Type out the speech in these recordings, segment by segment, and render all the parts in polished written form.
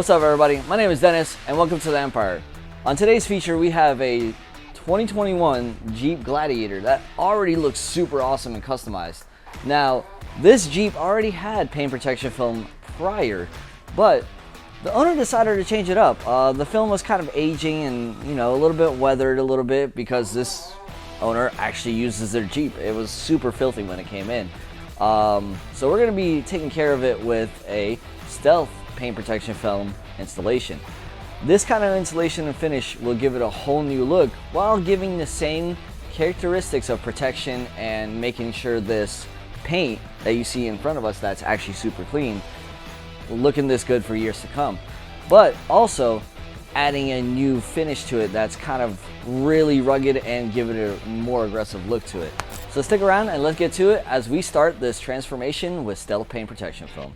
What's up everybody, my name is Dennis and welcome to the Empire. On today's feature we have a 2021 Jeep Gladiator that already looks super awesome and customized. Now this Jeep already had paint protection film prior, but the owner decided to change it up. The film was kind of aging and a little bit weathered a little bit because this owner actually uses their Jeep. It was super filthy when it came in. So we're going to be taking care of it with a stealth paint protection film installation. This kind of installation and finish will give it a whole new look while giving the same characteristics of protection and making sure this paint that you see in front of us that's actually super clean looking this good for years to come, but also adding a new finish to it that's kind of really rugged and give it a more aggressive look to it. So stick around and let's get to it as we start this transformation with stealth paint protection film.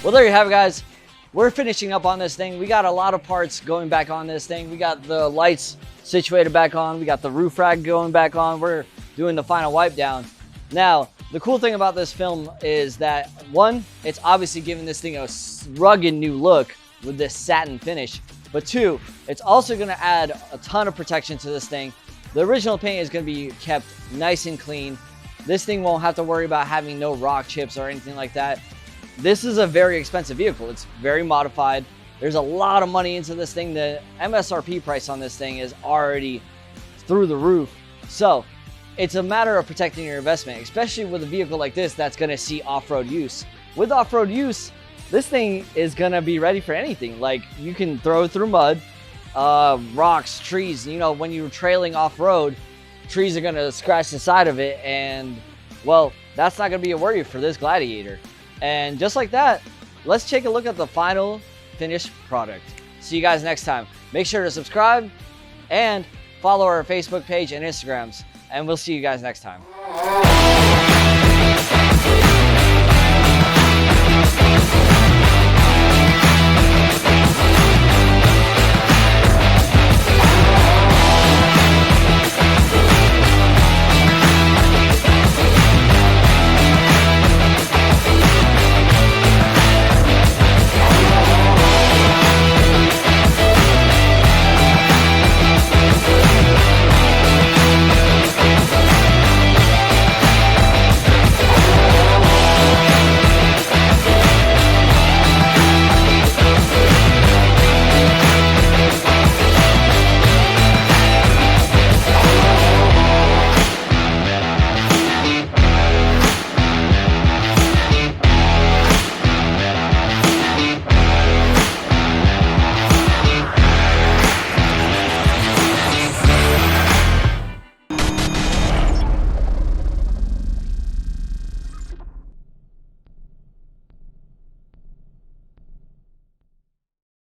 Well, there you have it, guys. We're finishing up on this thing. We got a lot of parts going back on this thing. We got the lights situated back on. We got the roof rack going back on. We're doing the final wipe down. Now, the cool thing about this film is that, one, it's obviously giving this thing a rugged new look with this satin finish. But two, it's also going to add a ton of protection to this thing. The original paint is going to be kept nice and clean. This thing won't have to worry about having no rock chips or anything like that. This is a very expensive vehicle. It's very modified. There's a lot of money into this thing. The MSRP price on this thing is already through the roof. So it's a matter of protecting your investment, especially with a vehicle like this that's going to see off-road use. With off-road use, this thing is going to be ready for anything. Like, you can throw it through mud, rocks, trees. When you're trailing off-road, trees are going to scratch the side of it, and well, that's not going to be a worry for this Gladiator. And just like that, let's take a look at the final finished product. See you guys next time. Make sure to subscribe and follow our Facebook page and Instagrams, and we'll see you guys next time.